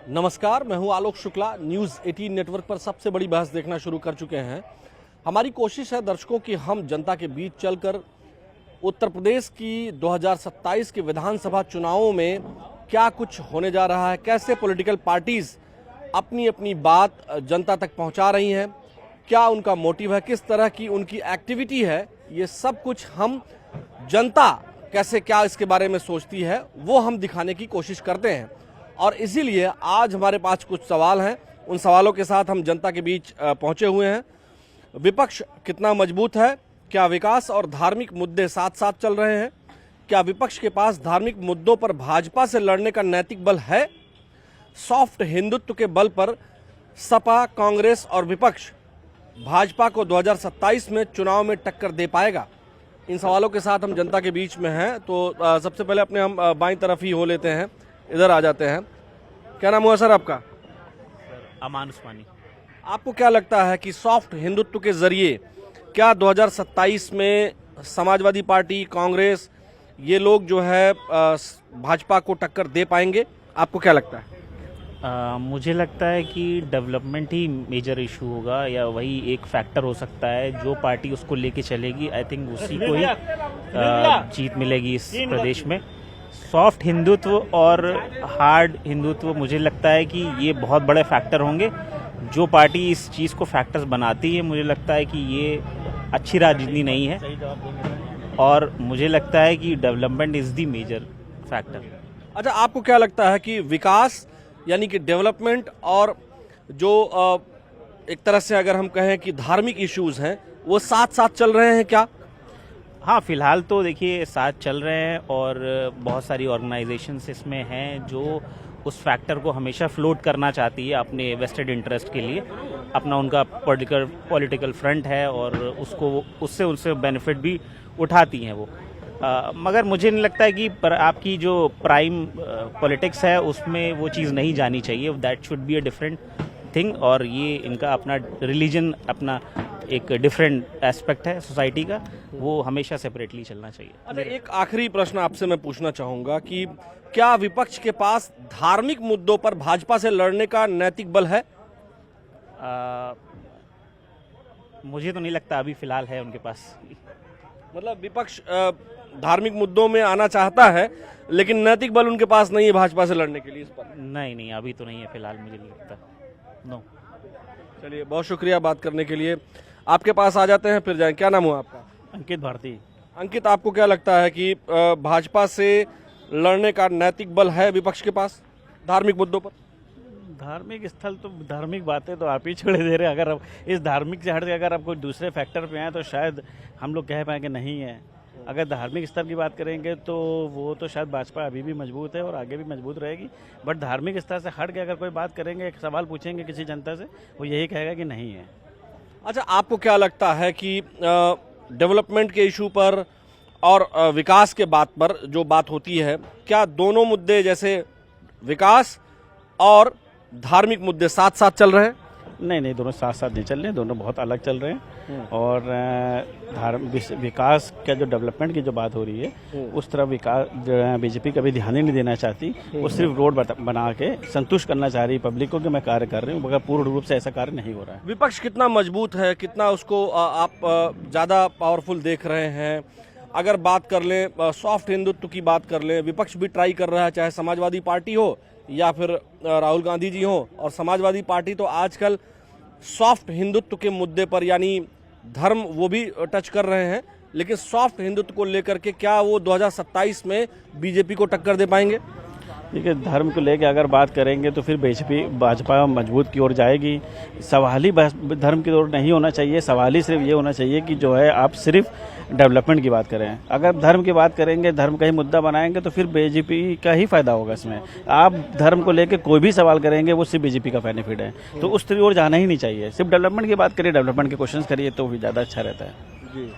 नमस्कार, मैं हूं आलोक शुक्ला। न्यूज़ 18 नेटवर्क पर सबसे बड़ी बहस देखना शुरू कर चुके हैं। हमारी कोशिश है दर्शकों की हम जनता के बीच चलकर उत्तर प्रदेश की 2027 के विधानसभा चुनावों में क्या कुछ होने जा रहा है, कैसे पॉलिटिकल पार्टीज अपनी अपनी बात जनता तक पहुंचा रही हैं, क्या उनका मोटिव है, किस तरह की उनकी एक्टिविटी है, ये सब कुछ हम जनता कैसे क्या इसके बारे में सोचती है वो हम दिखाने की कोशिश करते हैं। और इसीलिए आज हमारे पास कुछ सवाल हैं, उन सवालों के साथ हम जनता के बीच पहुंचे हुए हैं। विपक्ष कितना मजबूत है, क्या विकास और धार्मिक मुद्दे साथ साथ चल रहे हैं, क्या विपक्ष के पास धार्मिक मुद्दों पर भाजपा से लड़ने का नैतिक बल है, सॉफ्ट हिंदुत्व के बल पर सपा, कांग्रेस और विपक्ष भाजपा को 2027 में चुनाव में टक्कर दे पाएगा। इन सवालों के साथ हम जनता के बीच में हैं। तो सबसे पहले अपने हम बाईं तरफ ही हो लेते हैं, इधर आ जाते हैं। क्या नाम हुआ सर आपका? अमान उस्मानी। आपको क्या लगता है कि सॉफ्ट हिंदुत्व के जरिए क्या 2027 में समाजवादी पार्टी, कांग्रेस, ये लोग जो है भाजपा को टक्कर दे पाएंगे? आपको क्या लगता है? मुझे लगता है कि डेवलपमेंट ही मेजर इशू होगा, या वही एक फैक्टर हो सकता है। जो पार्टी उसको लेके चलेगी, आई थिंक उसी को ही जीत मिलेगी इस प्रदेश में। सॉफ्ट हिंदुत्व और हार्ड हिंदुत्व, मुझे लगता है कि ये बहुत बड़े फैक्टर होंगे। जो पार्टी इस चीज़ को फैक्टर्स बनाती है, मुझे लगता है कि ये अच्छी राजनीति नहीं है, और मुझे लगता है कि development is the major factor. अच्छा, आपको क्या लगता है कि विकास यानी कि डेवलपमेंट और जो एक तरह से अगर हम कहें कि धार्मिक इश्यूज हैं वो साथ साथ चल रहे हैं क्या? हाँ, फिलहाल तो देखिए साथ चल रहे हैं, और बहुत सारी ऑर्गेनाइजेशंस इसमें हैं जो उस फैक्टर को हमेशा फ्लोट करना चाहती है अपने वेस्टेड इंटरेस्ट के लिए। अपना उनका पॉलिटिकल फ्रंट है, और उससे उनसे बेनिफिट भी उठाती हैं वो। मगर मुझे नहीं लगता है कि आपकी जो प्राइम पॉलिटिक्स है उसमें वो चीज़ नहीं जानी चाहिए। That should be a different thing, और ये इनका अपना रिलीजन, अपना एक डिफरेंट एस्पेक्ट है सोसाइटी का, वो हमेशा सेपरेटली चलना चाहिए। अच्छा, एक आखिरी प्रश्न आपसे मैं पूछना चाहूँगा कि क्या विपक्ष के पास धार्मिक मुद्दों पर भाजपा से लड़ने का नैतिक बल है? मुझे तो नहीं लगता अभी फ़िलहाल है उनके पास। मतलब विपक्ष धार्मिक मुद्दों में आना चाहता है, लेकिन नैतिक बल उनके पास नहीं है भाजपा से लड़ने के लिए इस पर? नहीं, अभी तो नहीं है फ़िलहाल, मुझे नहीं लगता। नो। चलिए, बहुत शुक्रिया बात करने के लिए। आपके पास आ जाते हैं, फिर जाएं। क्या नाम हुआ आपका? अंकित भारती। अंकित, आपको क्या लगता है कि भाजपा से लड़ने का नैतिक बल है विपक्ष के पास धार्मिक मुद्दों पर? धार्मिक स्थल तो धार्मिक बातें तो आप ही छोड़े दे रहे हैं। अगर अब इस धार्मिक से हट के अगर आप कोई दूसरे फैक्टर पे आए तो शायद हम लोग कह पाएँ कि नहीं है। अगर धार्मिक स्तर की बात करेंगे तो वो तो शायद भाजपा अभी भी मजबूत है और आगे भी मजबूत रहेगी। बट धार्मिक स्तर से हट के अगर कोई बात करेंगे, एक सवाल पूछेंगे किसी जनता से, वो यही कहेगा कि नहीं है। अच्छा, आपको क्या लगता है कि डेवलपमेंट के इशू पर और विकास के बात पर जो बात होती है, क्या दोनों मुद्दे जैसे विकास और धार्मिक मुद्दे साथ साथ चल रहे हैं? नहीं, दोनों साथ साथ नहीं चल रहे हैं, दोनों बहुत अलग चल रहे हैं। और विकास का जो डेवलपमेंट की जो बात हो रही है उस तरफ विकास बीजेपी कभी ध्यान ही नहीं देना चाहती। वो सिर्फ रोड बना के संतुष्ट करना चाह रही है पब्लिक को कि मैं कार्य कर रही हूँ, मगर पूर्ण रूप से ऐसा कार्य नहीं हो रहा है। विपक्ष कितना मजबूत है, कितना उसको आप ज़्यादा पावरफुल देख रहे हैं? अगर बात कर लें सॉफ्ट हिंदुत्व की बात कर लें, विपक्ष भी ट्राई कर रहा है, चाहे समाजवादी पार्टी हो या फिर राहुल गांधी जी हो। और समाजवादी पार्टी तो आजकल सॉफ्ट हिंदुत्व के मुद्दे पर, यानी धर्म, वो भी टच कर रहे हैं, लेकिन सॉफ्ट हिंदुत्व को लेकर के क्या वो 2027 में बीजेपी को टक्कर दे पाएंगे? देखिए, धर्म को लेकर अगर बात करेंगे तो फिर भाजपा मजबूत की ओर जाएगी। सवाल ही धर्म की ओर नहीं होना चाहिए, सवाल ही सिर्फ ये होना चाहिए कि जो है आप सिर्फ डेवलपमेंट की बात करें। अगर धर्म की बात करेंगे, धर्म का ही मुद्दा बनाएंगे तो फिर बीजेपी का ही फायदा होगा इसमें। आप धर्म को लेकर कोई भी सवाल करेंगे वो सिर्फ बीजेपी का बेनिफिट है, तो उस तरह ओर जाना ही नहीं चाहिए। सिर्फ डेवलपमेंट की बात करिए, डेवलपमेंट के क्वेश्चन करिए तो भी ज़्यादा अच्छा रहता है। जी,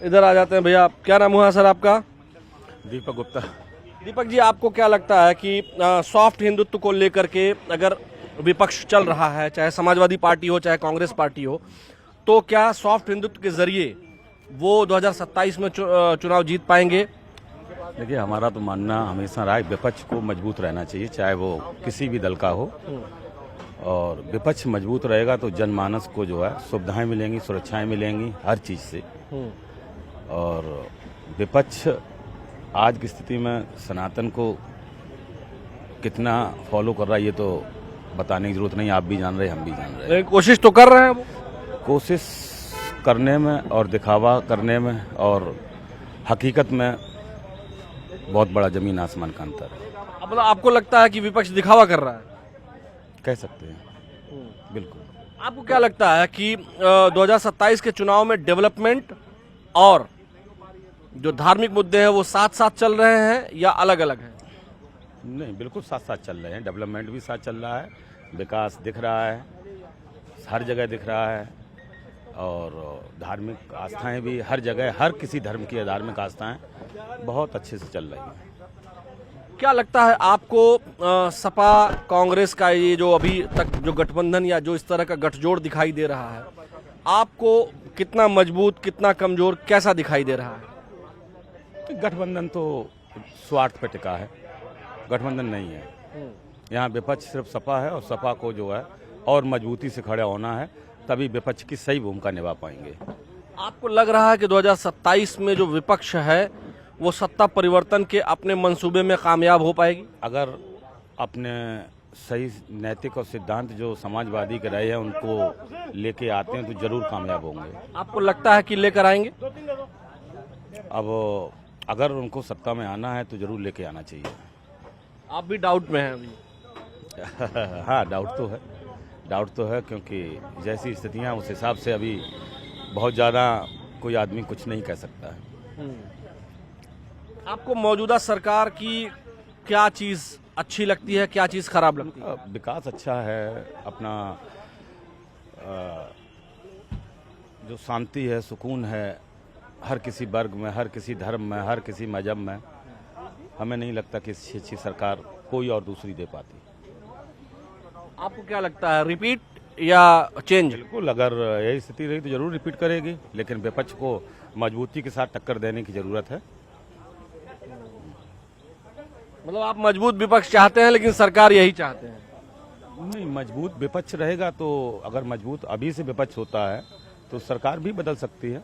इधर आ जाते हैं भैया। क्या नाम हुआ सर आपका? दीपक गुप्ता। दीपक जी, आपको क्या लगता है कि सॉफ्ट हिंदुत्व को लेकर के अगर विपक्ष चल रहा है, चाहे समाजवादी पार्टी हो चाहे कांग्रेस पार्टी हो, तो क्या सॉफ्ट हिंदुत्व के जरिए वो 2027 में चुनाव जीत पाएंगे? देखिए, हमारा तो मानना हमेशा रहा है विपक्ष को मजबूत रहना चाहिए, चाहे वो किसी भी दल का हो। और विपक्ष मजबूत रहेगा तो जनमानस को जो है सुविधाएं मिलेंगी, सुरक्षाएं मिलेंगी हर चीज़ से। और विपक्ष आज की स्थिति में सनातन को कितना फॉलो कर रहा है ये तो बताने की जरूरत नहीं, आप भी जान रहे हैं, हम भी जान रहे हैं। लेकिन कोशिश तो कर रहे हैं वो। कोशिश करने में और दिखावा करने में और हकीकत में बहुत बड़ा जमीन आसमान का अंतर है। अब मतलब आपको लगता है कि विपक्ष दिखावा कर रहा है? कह सकते हैं, बिल्कुल। आपको क्या लगता है कि 2027 के चुनाव में डेवलपमेंट और जो धार्मिक मुद्दे हैं वो साथ साथ चल रहे हैं या अलग अलग हैं? नहीं, बिल्कुल साथ साथ चल रहे हैं। डेवलपमेंट भी साथ चल रहा है, विकास दिख रहा है, हर जगह दिख रहा है। और धार्मिक आस्थाएं भी हर जगह, हर किसी धर्म की धार्मिक आस्थाएं बहुत अच्छे से चल रही हैं। क्या लगता है आपको सपा कांग्रेस का ये जो अभी तक जो गठबंधन या जो इस तरह का गठजोड़ दिखाई दे रहा है, आपको कितना मजबूत, कितना कमजोर, कैसा दिखाई दे रहा है? गठबंधन तो स्वार्थ पर टिका है, गठबंधन नहीं है। यहाँ विपक्ष सिर्फ सपा है और सपा को जो है और मजबूती से खड़ा होना है, तभी विपक्ष की सही भूमिका निभा पाएंगे। आपको लग रहा है कि 2027 में जो विपक्ष है वो सत्ता परिवर्तन के अपने मंसूबे में कामयाब हो पाएगी? अगर अपने सही नैतिक और सिद्धांत जो समाजवादी के रहे हैं उनको लेके आते हैं तो जरूर कामयाब होंगे। आपको लगता है कि लेकर आएंगे? अब अगर उनको सत्ता में आना है तो जरूर लेके आना चाहिए। आप भी डाउट में हैं अभी? हाँ, डाउट तो है क्योंकि जैसी स्थितियां उस हिसाब से अभी बहुत ज़्यादा कोई आदमी कुछ नहीं कह सकता है। आपको मौजूदा सरकार की क्या चीज़ अच्छी लगती है, क्या चीज़ खराब लगती है? विकास अच्छा है, अपना जो शांति है, सुकून है, हर किसी वर्ग में, हर किसी धर्म में, हर किसी मजहब में। हमें नहीं लगता कि इससे अच्छी सरकार कोई और दूसरी दे पाती। आपको क्या लगता है, रिपीट या चेंज? बिल्कुल, अगर यही स्थिति रही तो जरूर रिपीट करेगी, लेकिन विपक्ष को मजबूती के साथ टक्कर देने की जरूरत है। मतलब आप मजबूत विपक्ष चाहते हैं लेकिन सरकार यही चाहते हैं? नहीं, मजबूत विपक्ष रहेगा तो अगर मजबूत अभी से विपक्ष होता है तो सरकार भी बदल सकती है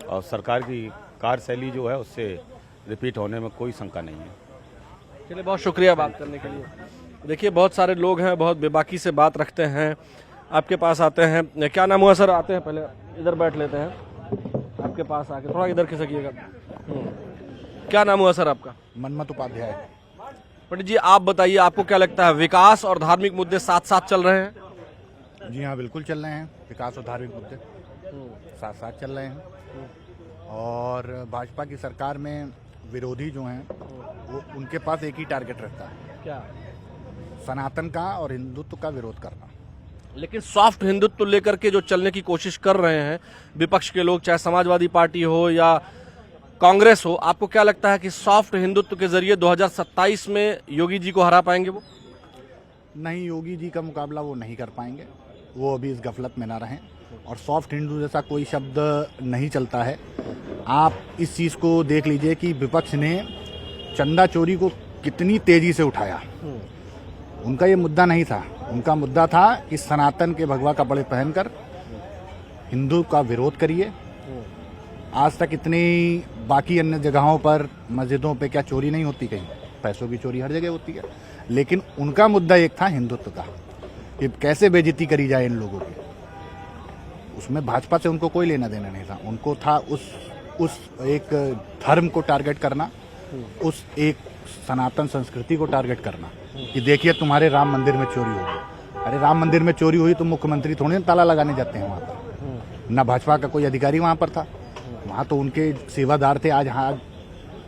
और सरकार की कार्यशैली जो है उससे रिपीट होने में कोई शंका नहीं है। चलिए, बहुत शुक्रिया बात करने के लिए। देखिए, बहुत सारे लोग हैं, बहुत बेबाकी से बात रखते हैं, आपके पास आते हैं। क्या नाम हुआ सर? आते हैं, पहले इधर बैठ लेते हैं, आपके पास आके थोड़ा इधर खिसकिएगा। क्या नाम हुआ सर आपका? मनमत उपाध्याय। पंडित जी, आप बताइए, आपको क्या लगता है विकास और धार्मिक मुद्दे साथ साथ चल रहे हैं? जी हाँ, बिल्कुल चल रहे हैं। विकास और धार्मिक मुद्दे साथ साथ चल रहे हैं। और भाजपा की सरकार में विरोधी जो हैं वो उनके पास एक ही टारगेट रहता है, क्या? सनातन का और हिंदुत्व का विरोध करना। लेकिन सॉफ्ट हिंदुत्व लेकर के जो चलने की कोशिश कर रहे हैं विपक्ष के लोग, चाहे समाजवादी पार्टी हो या कांग्रेस हो, आपको क्या लगता है कि सॉफ्ट हिंदुत्व के जरिए 2027 में योगी जी को हरा पाएंगे वो? नहीं, योगी जी का मुकाबला वो नहीं कर पाएंगे, वो अभी इस गफलत में ना रहें। और सॉफ्ट हिंदू जैसा कोई शब्द नहीं चलता है। आप इस चीज़ को देख लीजिए कि विपक्ष ने चंदा चोरी को कितनी तेजी से उठाया। उनका ये मुद्दा नहीं था, उनका मुद्दा था कि सनातन के भगवा कपड़े पहनकर हिंदू का विरोध करिए। आज तक इतनी बाकी अन्य जगहों पर, मस्जिदों पे क्या चोरी नहीं होती? कहीं पैसों की चोरी हर जगह होती है, लेकिन उनका मुद्दा एक था हिंदुत्व का, कि कैसे बेइज्जती करी जाए इन लोगों की। उसमें भाजपा से उनको कोई लेना देना नहीं था। उनको था उस एक धर्म को टारगेट करना, उस एक सनातन संस्कृति को टारगेट करना कि देखिए तुम्हारे राम मंदिर में चोरी हो गई। अरे राम मंदिर में चोरी हुई तो मुख्यमंत्री थोड़ी ना ताला लगाने जाते हैं वहाँ पर, ना भाजपा का कोई अधिकारी वहाँ पर था, वहाँ तो उनके सेवादार थे। आज हाँ,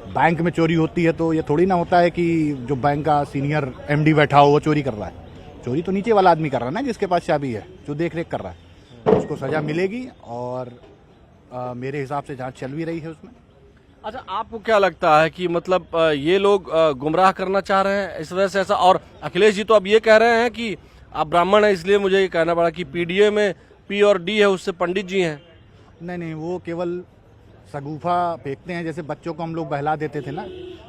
बैंक में चोरी होती है तो ये थोड़ी ना होता है कि जो बैंक का सीनियर एमडी बैठा हो वो चोरी कर रहा है। चोरी तो नीचे वाला आदमी कर रहा है ना, जिसके पास चाबी है, जो देख रेख कर रहा है। उसको सजा मिलेगी और मेरे हिसाब से जांच चल भी रही है उसमें। अच्छा, आपको क्या लगता है कि मतलब ये लोग गुमराह करना चाह रहे हैं इस वजह से ऐसा? और अखिलेश जी तो अब ये कह रहे हैं कि आप ब्राह्मण हैं इसलिए मुझे ये कहना पड़ा कि पीडीए में पी और डी है, उससे पंडित जी हैं। नहीं, वो केवल शगुफा फेंकते हैं, जैसे बच्चों को हम लोग बहला देते थे ना,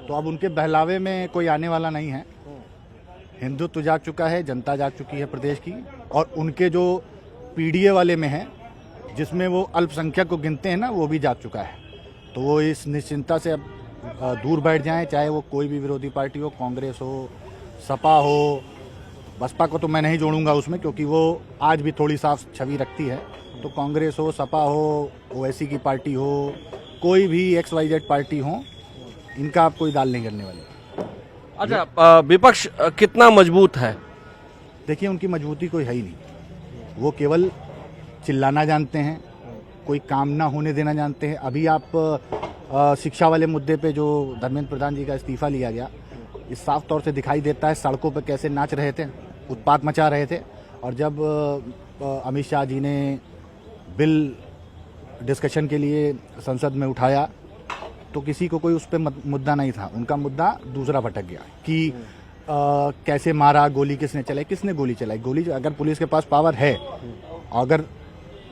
तो अब उनके बहलावे में कोई आने वाला नहीं है। हिंदुत्व जाग चुका है, जनता जाग चुकी है प्रदेश की, और उनके जो पीडीए वाले में है, जिसमें वो अल्पसंख्यक को गिनते हैं ना, वो भी जाग चुका है। तो वो इस निश्चिंता से अब दूर बैठ जाएं, चाहे वो कोई भी विरोधी पार्टी हो, कांग्रेस हो, सपा हो। बसपा को तो मैं नहीं जोड़ूंगा उसमें, क्योंकि वो आज भी थोड़ी साफ छवि रखती है। तो कांग्रेस हो, सपा हो, ओवैसी की पार्टी हो, कोई भी XYZ पार्टी हो, इनका आप कोई दाल नहीं करने वाले। अच्छा, विपक्ष कितना मजबूत है? देखिए, उनकी मजबूती कोई है ही नहीं। वो केवल चिल्लाना जानते हैं, कोई काम ना होने देना जानते हैं। अभी आप शिक्षा वाले मुद्दे पे जो धर्मेंद्र प्रधान जी का इस्तीफा लिया गया, इस साफ तौर से दिखाई देता है सड़कों पे कैसे नाच रहे थे, उत्पात मचा रहे थे। और जब अमित शाह जी ने बिल डिस्कशन के लिए संसद में उठाया, तो किसी को कोई उस पर मुद्दा नहीं था। उनका मुद्दा दूसरा भटक गया कि कैसे मारा, गोली किसने चलाई, किसने गोली चलाई। गोली अगर पुलिस के पास पावर है, अगर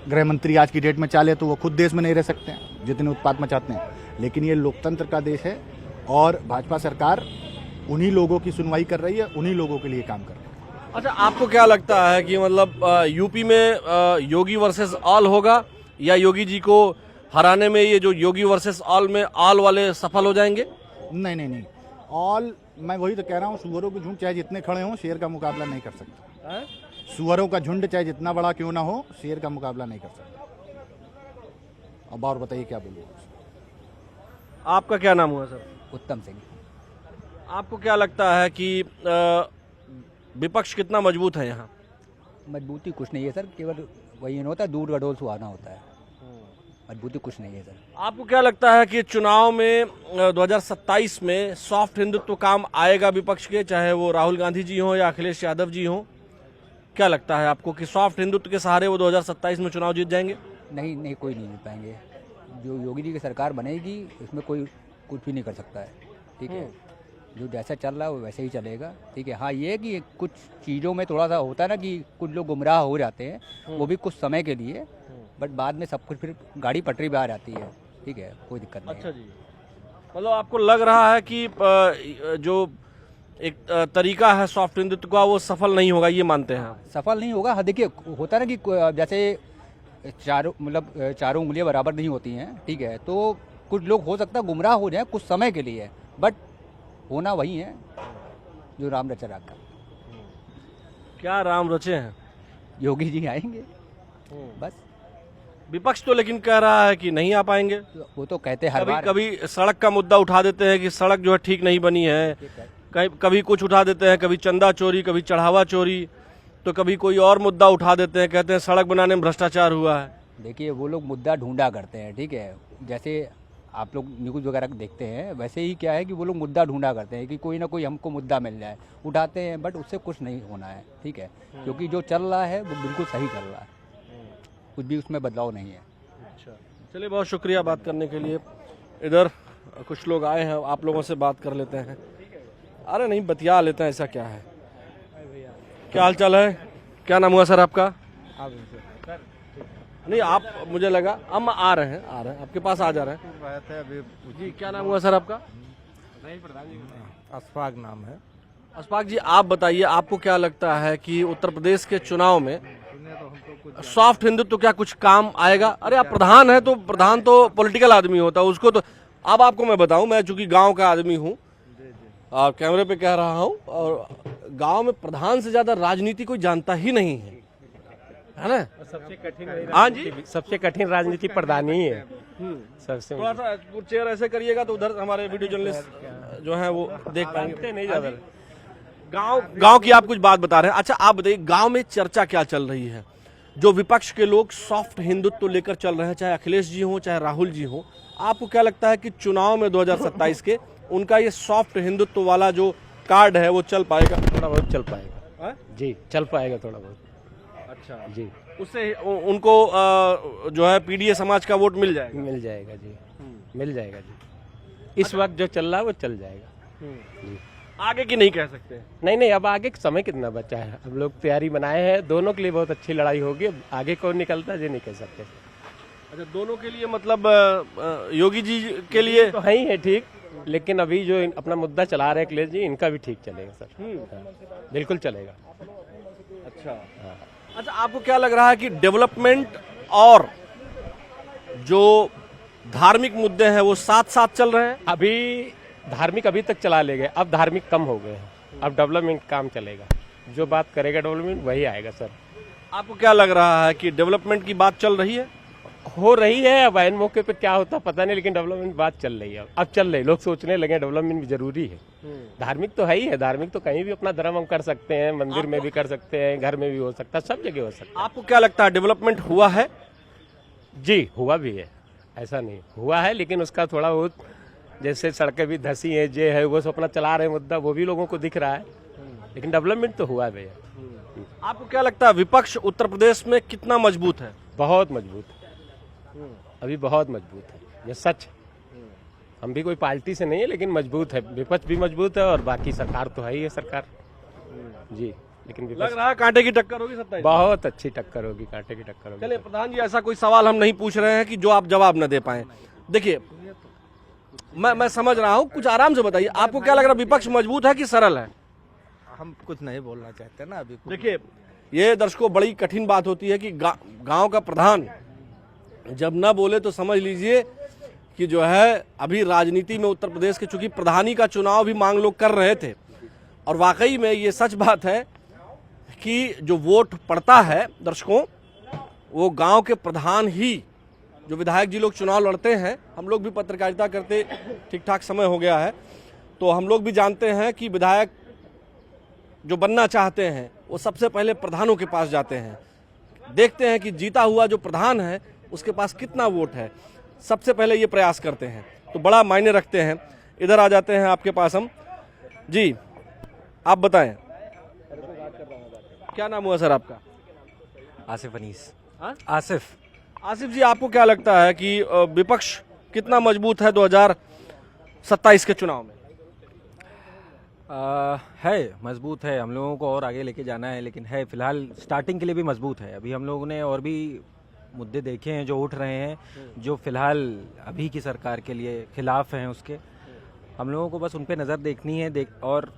गृह मंत्री आज की डेट में चाले तो वो खुद देश में नहीं रह सकते हैं, जितने उत्पात मचाते हैं। लेकिन ये लोकतंत्र का देश है, और भाजपा सरकार उन्हीं लोगों की सुनवाई कर रही है, उन्हीं लोगों के लिए काम कर रही है। अच्छा, आपको क्या लगता है कि मतलब यूपी में योगी वर्सेस ऑल होगा, या योगी जी को हराने में ये जो योगी वर्सेस ऑल में ऑल वाले सफल हो जाएंगे? नहीं नहीं नहीं, ऑल, मैं वही तो कह रहा हूँ, सुअरों के झुंड चाहे जितने खड़े हों, शेर का मुकाबला नहीं कर सकता। सुअरों का झुंड चाहे जितना बड़ा क्यों ना हो, शेर का मुकाबला नहीं कर सकता। अब और बताइए क्या बोलूँ। आपका क्या नाम हुआ सर? उत्तम सिंह। आपको क्या लगता है कि विपक्ष कितना मजबूत है यहाँ? मजबूती कुछ नहीं है सर, केवल वही नहीं होता, दूर गडोल सुहाना होता है। मजबूती कुछ नहीं है सर। आपको क्या लगता है कि चुनाव में 2027 में सॉफ्ट हिंदुत्व काम आएगा विपक्ष के, चाहे वो राहुल गांधी जी हों या अखिलेश यादव जी हों? क्या लगता है आपको कि सॉफ्ट हिंदुत्व के सहारे वो 2027 में चुनाव जीत जाएंगे? नहीं नहीं, कोई नहीं जीत पाएंगे। जो योगी जी की सरकार बनेगी, इसमें कोई कुछ भी नहीं कर सकता है। ठीक है, जो जैसा चल रहा है वो वैसे ही चलेगा। ठीक है, हाँ, ये कि कुछ चीज़ों में थोड़ा सा होता है ना कि कुछ लोग गुमराह हो जाते हैं, वो भी कुछ समय के लिए, बट बाद में सब कुछ फिर गाड़ी पटरी पे आ जाती है। ठीक है, कोई दिक्कत नहीं। अच्छा जी, मतलब आपको लग रहा है कि जो एक तरीका है सॉफ्ट हिंदुत्व का, वो सफल नहीं होगा, ये मानते हैं आप? सफल नहीं होगा। हाँ, देखिए, होता है ना कि जैसे चारों उंगलियां बराबर नहीं होती हैं। ठीक है, तो कुछ लोग हो सकता है गुमराह हो जाए कुछ समय के लिए, बट होना वही है जो राम रचा रखा। क्या राम रचे हैं? योगी जी आएंगे बस। विपक्ष तो लेकिन कह रहा है कि नहीं आ पाएंगे। वो तो कहते हैं हर कभी बार। कभी सड़क का मुद्दा उठा देते हैं कि सड़क जो है ठीक नहीं बनी है, कभी कुछ उठा देते हैं, कभी चंदा चोरी, कभी चढ़ावा चोरी, तो कभी कोई और मुद्दा उठा देते हैं, कहते हैं सड़क बनाने में भ्रष्टाचार हुआ है। देखिए, वो लोग मुद्दा ढूंढा करते हैं। ठीक है, जैसे आप लोग न्यूज़ वगैरह देखते हैं, वैसे ही क्या है कि वो लोग मुद्दा ढूंढा करते हैं कि कोई ना कोई हमको मुद्दा मिल जाए, उठाते हैं, बट उससे कुछ नहीं होना है। ठीक है, क्योंकि जो चल रहा है वो बिल्कुल सही चल रहा है, कुछ भी उसमें बदलाव नहीं है। अच्छा, चलिए, बहुत शुक्रिया बात करने के लिए। इधर कुछ लोग आए हैं, आप लोगों से बात कर लेते हैं। अरे नहीं, बतिया लेते हैं, ऐसा क्या है। क्या हाल चाल है? क्या नाम हुआ सर आपका? नहीं, आप, मुझे लगा हम आ रहे हैं, आपके पास आ जा रहे हैं जी। क्या नाम हुआ सर आपका? अशफाक नाम है। अशफाक जी, आप बताइए, आपको क्या लगता है कि उत्तर प्रदेश के चुनाव में सॉफ्ट हिंदुत्व क्या कुछ काम आएगा? अरे आप प्रधान है, तो प्रधान तो पॉलिटिकल आदमी होता है, उसको तो। अब आपको मैं बताऊं, मैं चूंकि गांव का आदमी हूं और कैमरे पे कह रहा हूं, और गांव में प्रधान से ज्यादा राजनीति कोई जानता ही नहीं है ना? सबसे कठिन, हाँ जी, सबसे कठिन राजनीति प्रधान ही है। सबसे थोड़ा सा चेयर ऐसे करिएगा तो उधर हमारे वीडियो जर्नलिस्ट जो है वो देख पाएंगे। नहीं ज्यादा। गांव की आप कुछ बात बता रहे हैं। अच्छा, आप बताइए, गांव में चर्चा क्या चल रही है? जो विपक्ष के लोग सॉफ्ट हिंदुत्व लेकर चल रहे हैं, चाहे अखिलेश जी हो चाहे राहुल जी हो, आपको क्या लगता है कि चुनाव में 2027 के उनका ये सॉफ्ट हिंदुत्व वाला जो कार्ड है वो चल पाएगा? थोड़ा बहुत चल पाएगा जी, चल पाएगा थोड़ा बहुत। अच्छा जी, उससे उनको जो है पीडीए समाज का वोट मिल जाएगा? मिल जाएगा जी, मिल जाएगा जी। इस वक्त जो चल रहा है वो चल जाएगा जी। आगे की नहीं कह सकते? नहीं नहीं, अब आगे समय कितना बचा है, हम लोग तैयारी बनाए हैं, दोनों के लिए बहुत अच्छी लड़ाई होगी। अब आगे कौन निकलता है ये नहीं कह सकते। अच्छा, दोनों के लिए मतलब योगी जी के लिए तो है ही है ठीक, लेकिन अभी जो अपना मुद्दा चला रहे हैं अखिलेश जी, इनका भी ठीक चलेगा सर। हाँ, बिल्कुल चलेगा। अच्छा अच्छा, आपको क्या लग रहा है कि डेवलपमेंट और जो धार्मिक मुद्दे हैं वो साथ साथ चल रहे हैं? अभी धार्मिक अभी तक चला ले गए, अब धार्मिक कम हो गए हैं, अब डेवलपमेंट काम चलेगा। जो बात करेगा डेवलपमेंट वही आएगा सर। आपको क्या लग रहा है कि डेवलपमेंट की बात चल रही है? हो रही है, अब ऐन मौके पे क्या होता पता नहीं, लेकिन डेवलपमेंट बात चल रही है। अब चल रही, लोग सोचने लगे डेवलपमेंट भी जरूरी है। धार्मिक तो है ही है, धार्मिक तो कहीं भी अपना धर्म हम कर सकते हैं, मंदिर में भी कर सकते हैं, घर में भी हो सकता है, सब जगह हो सकता है। आपको क्या लगता है डेवलपमेंट हुआ है? जी हुआ भी है, ऐसा नहीं हुआ है, लेकिन उसका थोड़ा बहुत जैसे सड़कें भी धसी हैं, जे है वो सब अपना चला रहे मुद्दा, वो भी लोगों को दिख रहा है, लेकिन डेवलपमेंट तो हुआ भी है। आपको क्या लगता है विपक्ष उत्तर प्रदेश में कितना मजबूत है? बहुत मजबूत है, अभी बहुत मजबूत है, ये सच। हम भी कोई पार्टी से नहीं है, लेकिन मजबूत है, विपक्ष भी मजबूत है और बाकी सरकार तो है ही है सरकार जी, लेकिन लग विपक्ष रहा है कांटे की टक्कर होगी 27? बहुत अच्छी टक्कर होगी, कांटे की टक्कर होगी। चलिए प्रधान जी, ऐसा कोई सवाल हम नहीं पूछ रहे हैं कि जो आप जवाब न दे पाए। देखिए, मैं समझ रहा हूँ, कुछ आराम से बताइए, आपको क्या लग रहा है विपक्ष मजबूत है कि सरल है? हम कुछ नहीं बोलना चाहते ना अभी। देखिए, ये दर्शकों बड़ी कठिन बात होती है कि गांव का प्रधान जब ना बोले तो समझ लीजिए कि जो है अभी राजनीति में उत्तर प्रदेश के, चूंकि प्रधानी का चुनाव भी मांग लोग कर रहे थे, और वाकई में ये सच बात है कि जो वोट पड़ता है दर्शकों, वो गांव के प्रधान ही, जो विधायक जी लोग चुनाव लड़ते हैं, हम लोग भी पत्रकारिता करते ठीक ठाक समय हो गया है, तो हम लोग भी जानते हैं कि विधायक जो बनना चाहते हैं वो सबसे पहले प्रधानों के पास जाते हैं, देखते हैं कि जीता हुआ जो प्रधान है उसके पास कितना वोट है, सबसे पहले ये प्रयास करते हैं, तो बड़ा मायने रखते हैं। इधर आ जाते हैं आपके पास हम। जी आप बताएं, क्या नाम हुआ सर आपका? आसिफ अनीस। हाँ? आसिफ जी, आपको क्या लगता है कि विपक्ष कितना मजबूत है 2027 के चुनाव में? है, मजबूत है, हम लोगों को और आगे लेके जाना है, लेकिन है फिलहाल स्टार्टिंग के लिए भी मजबूत है। अभी हम लोगों ने और भी मुद्दे देखे हैं जो उठ रहे हैं, जो फिलहाल अभी की सरकार के लिए खिलाफ हैं, उसके हम लोगों को बस उन पे नज़र देखनी है और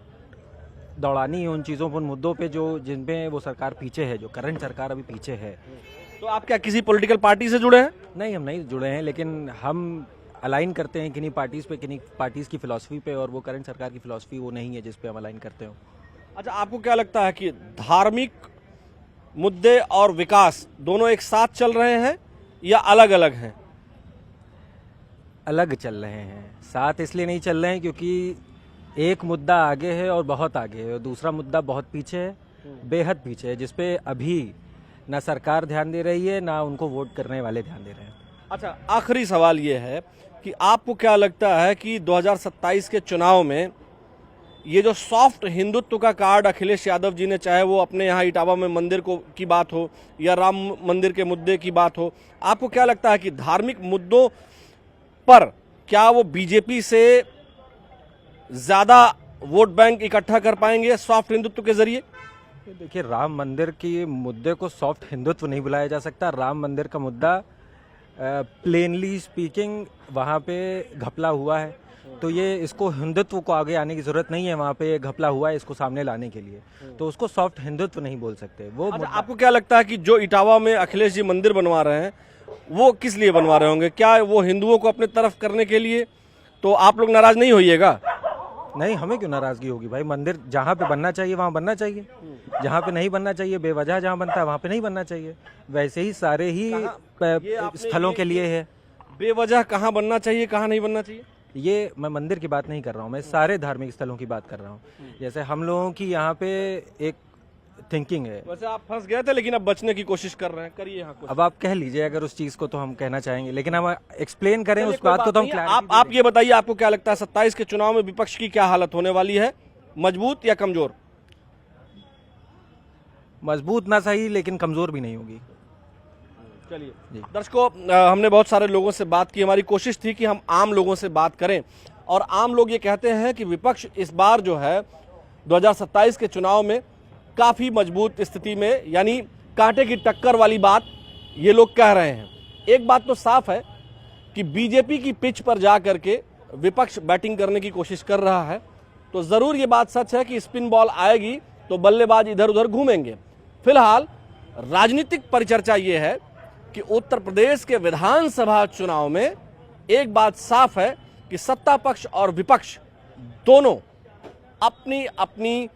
दौड़ानी है उन चीज़ों पर, उन मुद्दों पे जो जिन पे वो सरकार पीछे है, जो करंट सरकार अभी पीछे है। तो आप क्या किसी पॉलिटिकल पार्टी से जुड़े हैं? नहीं, हम नहीं जुड़े हैं, लेकिन हम अलाइन करते हैं किन्हीं पार्टीज़ पे, किन्हीं पार्टीज़ की फ़िलॉसफी पे, और वो करंट सरकार की फ़िलॉसफी वो नहीं है जिस पे हम अलाइन करते हो। अच्छा, आपको क्या लगता है कि धार्मिक मुद्दे और विकास दोनों एक साथ चल रहे हैं या अलग अलग हैं? अलग चल रहे हैं, साथ इसलिए नहीं चल रहे हैं क्योंकि एक मुद्दा आगे है और बहुत आगे है, और दूसरा मुद्दा बहुत पीछे है, बेहद पीछे है, जिसपे अभी ना सरकार ध्यान दे रही है, ना उनको वोट करने वाले ध्यान दे रहे हैं। अच्छा, आखिरी सवाल ये है कि आपको क्या लगता है कि 2027 के चुनाव में ये जो सॉफ्ट हिंदुत्व का कार्ड अखिलेश यादव जी ने, चाहे वो अपने यहाँ इटावा में मंदिर की बात हो या राम मंदिर के मुद्दे की बात हो, आपको क्या लगता है कि धार्मिक मुद्दों पर क्या वो बीजेपी से ज्यादा वोट बैंक इकट्ठा कर पाएंगे सॉफ्ट हिंदुत्व के जरिए? देखिए, राम मंदिर के मुद्दे को सॉफ्ट हिंदुत्व नहीं बुलाया जा सकता। राम मंदिर का मुद्दा प्लेनली स्पीकिंग वहाँ पे घपला हुआ है, तो ये इसको हिंदुत्व को आगे आने की जरूरत नहीं है, वहाँ पे घपला हुआ है इसको सामने लाने के लिए, तो उसको सॉफ्ट हिंदुत्व नहीं बोल सकते वो। अच्छा, आपको क्या लगता है कि जो इटावा में अखिलेश जी मंदिर बनवा रहे हैं वो किस लिए बनवा रहे होंगे? क्या वो हिंदुओं को अपने तरफ करने के लिए? तो आप लोग नाराज नहीं होइएगा? नहीं, हमें क्यों नाराजगी होगी भाई, मंदिर जहाँ पे बनना चाहिए वहाँ बनना चाहिए, जहाँ पे नहीं बनना चाहिए, बेवजह जहाँ बनता है वहाँ पे नहीं बनना चाहिए। वैसे ही सारे ही स्थलों के लिए है। बेवजह कहाँ बनना चाहिए, कहाँ नहीं बनना चाहिए? ये मैं मंदिर की बात नहीं कर रहा हूँ, मैं सारे धार्मिक स्थलों की बात कर रहा हूँ। जैसे हम लोगों की यहाँ पे एक थिंकिंग है। वैसे आप फंस गए थे, लेकिन अब बचने की कोशिश कर रहे हैं, करिए यहाँ कुछ। अब आप कह लीजिए अगर उस चीज को, तो हम कहना चाहेंगे, लेकिन हम एक्सप्लेन करें उस बात को तो हम आप ये बताइए, आपको क्या लगता है 27 के चुनाव में विपक्ष की क्या हालत होने वाली है, मजबूत या कमजोर? मजबूत ना सही, लेकिन कमजोर भी नहीं होगी। चलिए दर्शकों, हमने बहुत सारे लोगों से बात की, हमारी कोशिश थी कि हम आम लोगों से बात करें, और आम लोग ये कहते हैं कि विपक्ष इस बार जो है 2027 के चुनाव में काफी मजबूत स्थिति में, यानी कांटे की टक्कर वाली बात ये लोग कह रहे हैं। एक बात तो साफ है कि बीजेपी की पिच पर जा करके विपक्ष बैटिंग करने की कोशिश कर रहा है, तो जरूर ये बात सच है कि स्पिन बॉल आएगी तो बल्लेबाज इधर उधर घूमेंगे। फिलहाल राजनीतिक परिचर्चा ये है कि उत्तर प्रदेश के विधानसभा चुनाव में एक बात साफ है कि सत्ता पक्ष और विपक्ष दोनों अपनी अपनी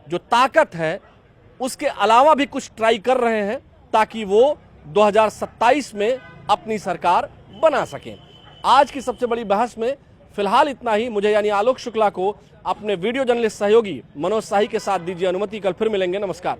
जो ताकत है उसके अलावा भी कुछ ट्राई कर रहे हैं ताकि वो 2027 में अपनी सरकार बना सकें। आज की सबसे बड़ी बहस में फिलहाल इतना ही। मुझे यानी आलोक शुक्ला को अपने वीडियो जर्नलिस्ट सहयोगी मनोज शाही के साथ दीजिए अनुमति। कल फिर मिलेंगे। नमस्कार।